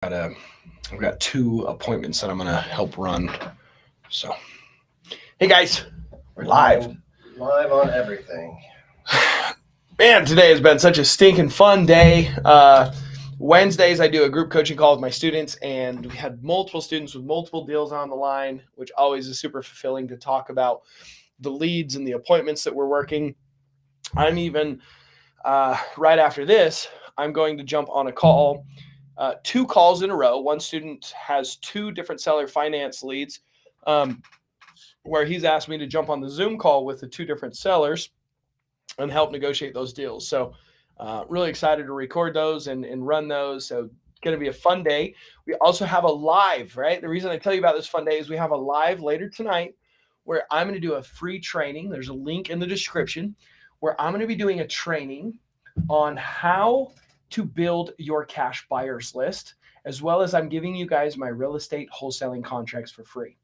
I've got two appointments that I'm gonna help run. So, hey guys, we're live. Live on everything. Man, today has been such a stinking fun day. Wednesdays, I do a group coaching call with my students, and we had multiple students with multiple deals on the line, which always is super fulfilling to talk about the leads and the appointments that we're working. I'm even right after this, I'm going to jump on a call, two calls in a row. One student has two different seller finance leads, where he's asked me to jump on the Zoom call with the two different sellers and help negotiate those deals. So really excited to record those and run those. So it's going to be a fun day. We also have a live, right? The reason I tell you about this fun day is we have a live later tonight where I'm going to do a free training. There's a link in the description where I'm going to be doing a training on how to build your cash buyers list, as well as I'm giving you guys my real estate wholesaling contracts for free.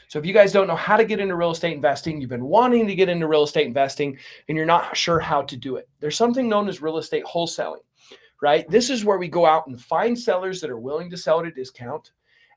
So if you guys don't know how to get into real estate investing, you've been wanting to get into real estate investing and you're not sure how to do it, there's something known as real estate wholesaling, right? This is where we go out and find sellers that are willing to sell at a discount.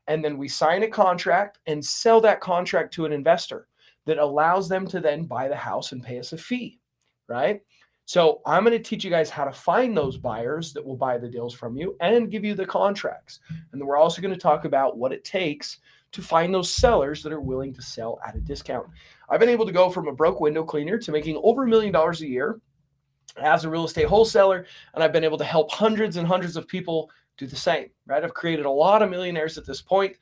And then we sign a contract and sell that contract to an investor that allows them to then buy the house and pay us a fee, right? So I'm going to teach you guys how to find those buyers that will buy the deals from you and give you the contracts. And then we're also going to talk about what it takes to find those sellers that are willing to sell at a discount. I've been able to go from a broke window cleaner to making over $1 million a year as a real estate wholesaler, and I've been able to help hundreds and hundreds of people do the same, right? I've created a lot of millionaires at this point,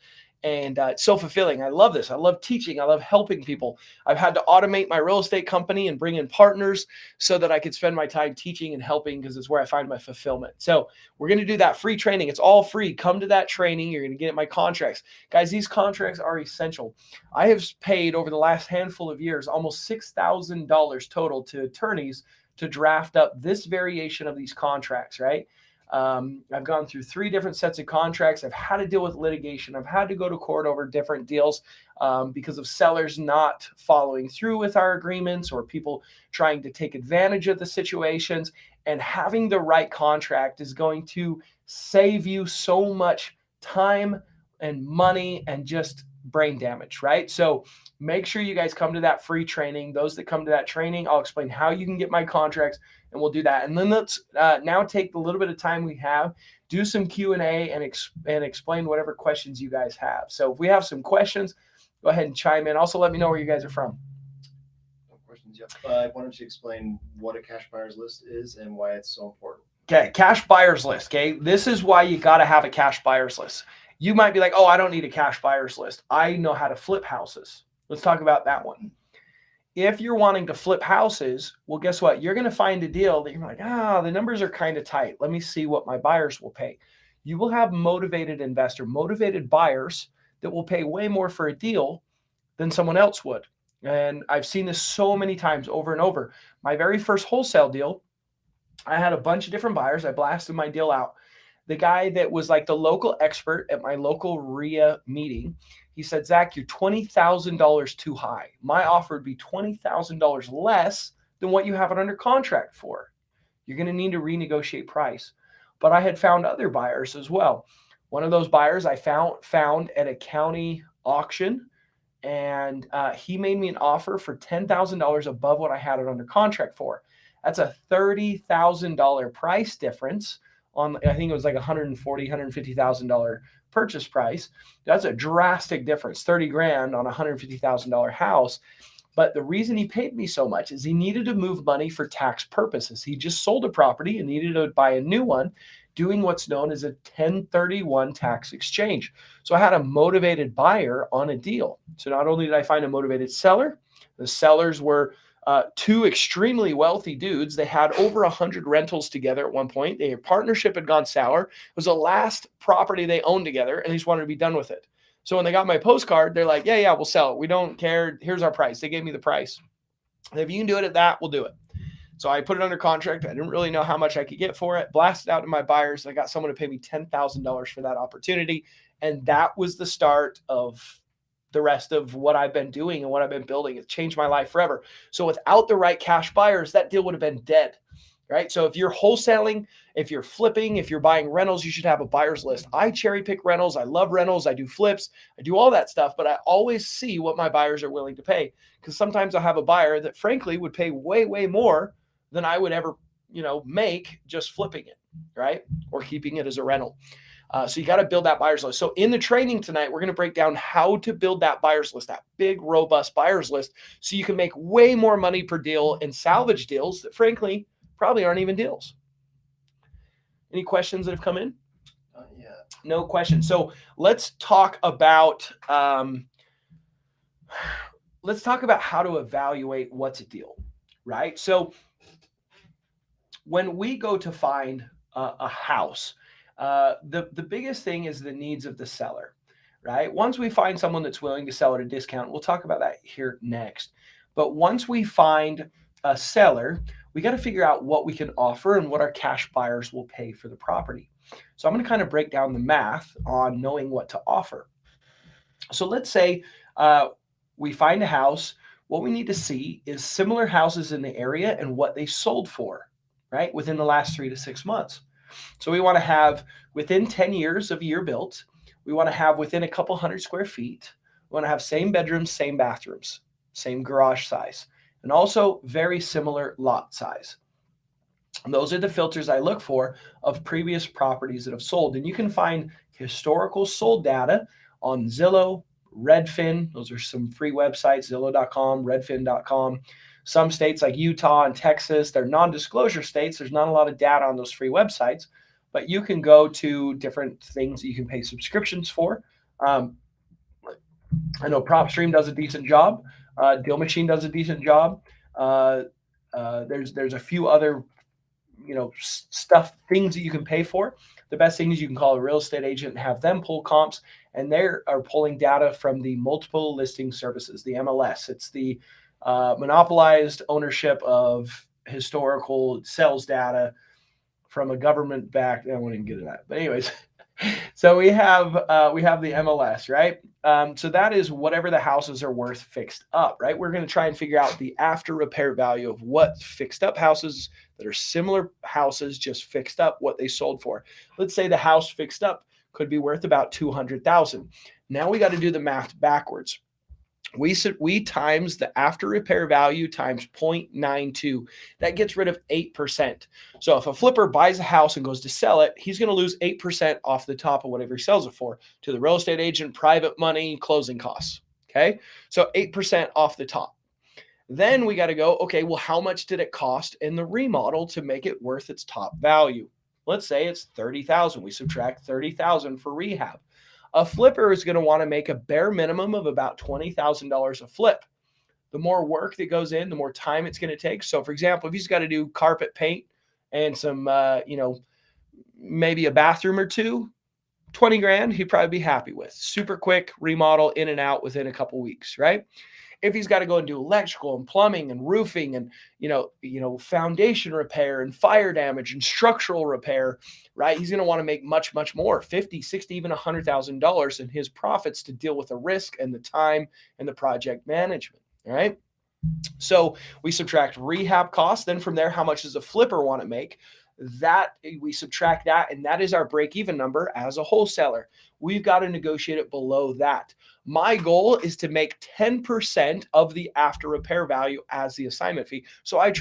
and it's so fulfilling. I love this. I love teaching. I love helping people. I've had to automate my real estate company and bring in partners so that I could spend my time teaching and helping, because it's where I find my fulfillment. So we're going to do that free training. It's all free. Come to that training. You're going to get my contracts. Guys, these contracts are essential. I have paid over the last handful of years almost $6,000 total to attorneys to draft up this variation of these contracts, right? I've gone through 3 different sets of contracts. I've had to deal with litigation. I've had to go to court over different deals because of sellers not following through with our agreements or people trying to take advantage of the situations. And having the right contract is going to save you so much time and money and just brain damage, right? So make sure you guys come to that free training. Those that come to that training, I'll explain how you can get my contracts, and we'll do that. And then let's now take the little bit of time we have, do some Q&A and explain whatever questions you guys have. So if we have some questions, go ahead and chime in. Also, let me know where you guys are from. No questions yet. Why don't you explain what a cash buyer's list is and why it's so important? Okay, cash buyer's list. Okay, this is why you got to have a cash buyer's list. You might be like, oh, I don't need a cash buyer's list. I know how to flip houses. Let's talk about that one. If you're wanting to flip houses, well, guess what? You're going to find a deal that you're like, the numbers are kind of tight. Let me see what my buyers will pay. You will have motivated buyers that will pay way more for a deal than someone else would. And I've seen this so many times over and over. My very first wholesale deal, I had a bunch of different buyers. I blasted my deal out. The guy that was like the local expert at my local RIA meeting, he said, Zach, you're $20,000 too high. My offer would be $20,000 less than what you have it under contract for. You're going to need to renegotiate price. But I had found other buyers as well. One of those buyers I found at a county auction, and he made me an offer for $10,000 above what I had it under contract for. That's a $30,000 price difference on, I think it was like $140,000, $150,000 purchase price. That's a drastic difference, 30 grand on a $150,000 house. But the reason he paid me so much is he needed to move money for tax purposes. He just sold a property and needed to buy a new one, doing what's known as a 1031 tax exchange. So I had a motivated buyer on a deal. So not only did I find a motivated seller, the sellers were 2 extremely wealthy dudes. They had over 100 rentals together at one point. Their partnership had gone sour. It was the last property they owned together, and they just wanted to be done with it. So when they got my postcard, they're like, yeah, we'll sell it. We don't care. Here's our price. They gave me the price. And if you can do it at that, we'll do it. So I put it under contract. I didn't really know how much I could get for it. Blasted out to my buyers. I got someone to pay me $10,000 for that opportunity. And that was the start of the rest of what I've been doing and what I've been building. It's changed my life forever. So without the right cash buyers, that deal would have been dead. right? So if you're wholesaling, if you're flipping, if you're buying rentals, you should have a buyer's list. I cherry pick rentals. I love rentals. I do flips. I do all that stuff, but I always see what my buyers are willing to pay, because sometimes I'll have a buyer that frankly would pay way, way more than I would ever, make just flipping it, right? Or keeping it as a rental. So you got to build that buyer's list. So in the training tonight, we're going to break down how to build that buyer's list, that big, robust buyer's list, so you can make way more money per deal and salvage deals that frankly probably aren't even deals. Any questions that have come in? Yeah. No questions. So let's talk about how to evaluate what's a deal, right? So when we go to find a house, the biggest thing is the needs of the seller, right? Once we find someone that's willing to sell at a discount, we'll talk about that here next. But once we find a seller, we got to figure out what we can offer and what our cash buyers will pay for the property. So I'm going to kind of break down the math on knowing what to offer. So let's say we find a house. What we need to see is similar houses in the area and what they sold for, right, within the last 3 to 6 months. So we want to have within 10 years of year built. We want to have within a couple hundred square feet. We want to have same bedrooms, same bathrooms, same garage size, and also very similar lot size. And those are the filters I look for of previous properties that have sold. And you can find historical sold data on Zillow, Redfin. Those are some free websites, Zillow.com, Redfin.com. Some states like Utah and Texas, they're non-disclosure states. There's not a lot of data on those free websites, but you can go to different things that you can pay subscriptions for. I know PropStream does a decent job. Deal Machine does a decent job. There's a few other things that you can pay for. The best thing is you can call a real estate agent and have them pull comps, and they are pulling data from the multiple listing services, the MLS. It's the monopolized ownership of historical sales data from a government backed. I won't even get into that, but anyways. So we have the MLS, right? So that is whatever the houses are worth fixed up, right? We're going to try and figure out the after repair value of what fixed up houses that are similar houses just fixed up, what they sold for. Let's say the house fixed up could be worth about $200,000. Now we got to do the math backwards. We times the after repair value times 0.92. That gets rid of 8%. So if a flipper buys a house and goes to sell it, he's going to lose 8% off the top of whatever he sells it for to the real estate agent, private money, closing costs. Okay. So 8% off the top. Then we got to go, okay, well, how much did it cost in the remodel to make it worth its top value? Let's say it's $30,000. We subtract $30,000 for rehab. A flipper is going to want to make a bare minimum of about $20,000 a flip. The more work that goes in, the more time it's going to take. So for example, if he's got to do carpet paint and some, maybe a bathroom or two, 20 grand, he'd probably be happy with. Super quick remodel, in and out within a couple weeks, right? If he's got to go and do electrical and plumbing and roofing and, foundation repair and fire damage and structural repair, right? He's going to want to make much, much more, 50, 60, even $100,000 in his profits to deal with the risk and the time and the project management. All right. So we subtract rehab costs. Then from there, how much does a flipper want to make? That we subtract that, and that is our break-even number as a wholesaler. We've got to negotiate it below that. My goal is to make 10% of the after repair value as the assignment fee. So I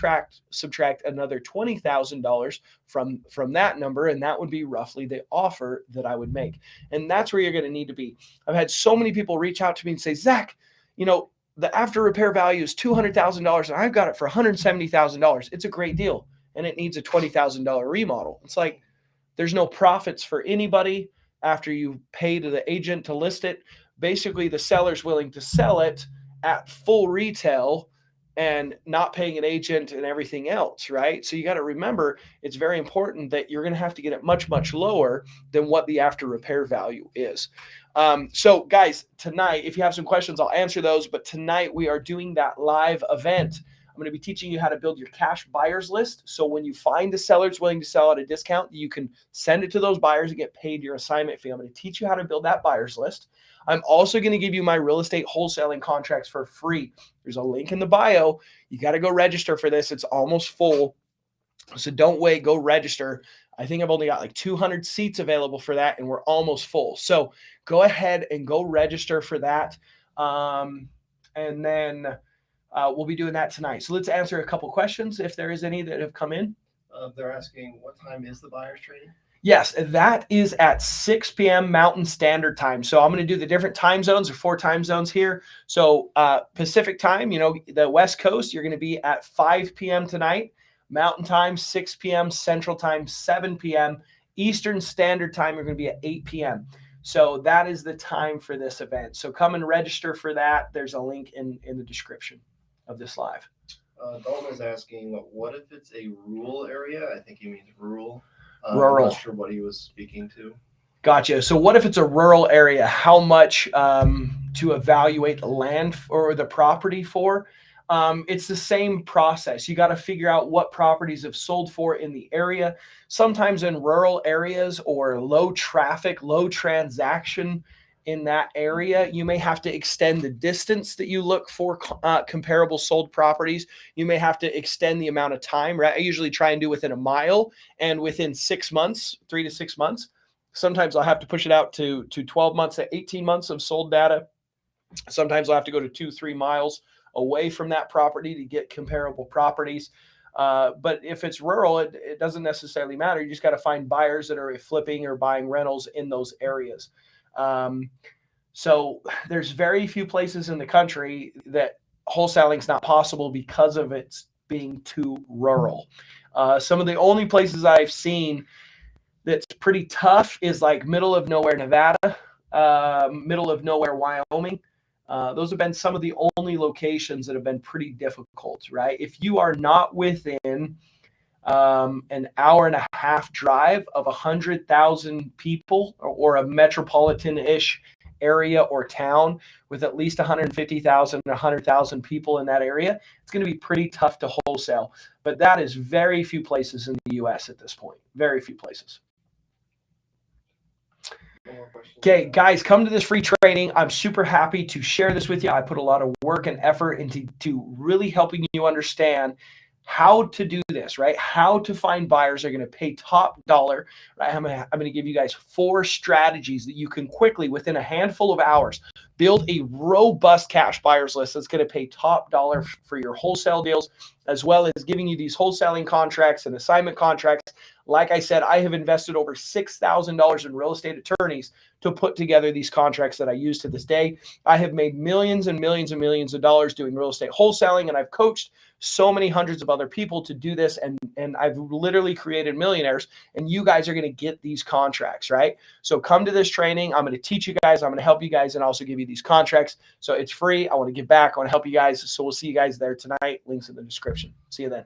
subtract another $20,000 from that number, and that would be roughly the offer that I would make. And that's where you're going to need to be. I've had so many people reach out to me and say, Zach, the after repair value is $200,000 and I've got it for $170,000. It's a great deal. And it needs a $20,000 remodel. It's like there's no profits for anybody after you pay to the agent to list it. Basically, the seller's willing to sell it at full retail and not paying an agent and everything else, right? So you got to remember, it's very important that you're going to have to get it much, much lower than what the after repair value is. So guys, tonight, if you have some questions, I'll answer those. But tonight we are doing that live event. I'm going to be teaching you how to build your cash buyers list. So when you find the sellers willing to sell at a discount, you can send it to those buyers and get paid your assignment fee. I'm going to teach you how to build that buyers list. I'm also going to give you my real estate wholesaling contracts for free. There's a link in the bio. You got to go register for this. It's almost full. So don't wait, go register. I think I've only got like 200 seats available for that, and we're almost full. So go ahead and go register for that. And then we'll be doing that tonight. So let's answer a couple questions if there is any that have come in. They're asking, what time is the buyer's training? Yes, that is at 6 p.m. Mountain Standard Time. So I'm going to do the different time zones, or 4 time zones here. So Pacific time, the West Coast, you're going to be at 5 p.m. tonight. Mountain time, 6 p.m. Central time, 7 p.m. Eastern Standard Time, you're going to be at 8 p.m. So that is the time for this event. So come and register for that. There's a link in the description of this live. Dalton is asking, what if it's a rural area? I think he means rural. Rural. I'm not sure what he was speaking to. Gotcha. So what if it's a rural area? How much to evaluate the land or the property for? It's the same process. You got to figure out what properties have sold for in the area. Sometimes in rural areas or low traffic, low transaction in that area, you may have to extend the distance that you look for comparable sold properties. You may have to extend the amount of time, right? I usually try and do within a mile and within 6 months, 3 to 6 months. Sometimes I'll have to push it out to 12 months to 18 months of sold data. Sometimes I'll have to go to 2-3 miles away from that property to get comparable properties. But if it's rural, it doesn't necessarily matter. You just got to find buyers that are flipping or buying rentals in those areas. So there's very few places in the country that wholesaling is not possible because of its being too rural. Some of the only places I've seen that's pretty tough is like middle of nowhere Nevada, middle of nowhere Wyoming. Those have been some of the only locations that have been pretty difficult, right? If you are not within an hour and a half drive of 100,000 people or a metropolitan-ish area or town with at least 150,000, 100,000 people in that area, it's going to be pretty tough to wholesale. But that is very few places in the U.S. at this point. Very few places. Okay, guys, come to this free training. I'm super happy to share this with you. I put a lot of work and effort into really helping you understand how to do this, right? How to find buyers that are going to pay top dollar, right? I'm going to give you guys 4 strategies that you can quickly, within a handful of hours, build a robust cash buyers list that's going to pay top dollar for your wholesale deals, as well as giving you these wholesaling contracts and assignment contracts. Like I said, I have invested over $6,000 in real estate attorneys to put together these contracts that I use to this day. I have made millions and millions and millions of dollars doing real estate wholesaling, and I've coached so many hundreds of other people to do this, and I've literally created millionaires, and you guys are going to get these contracts, right? So come to this training. I'm going to teach you guys. I'm going to help you guys and also give you these contracts. So it's free. I want to give back. I want to help you guys. So we'll see you guys there tonight. Links in the description. See you then.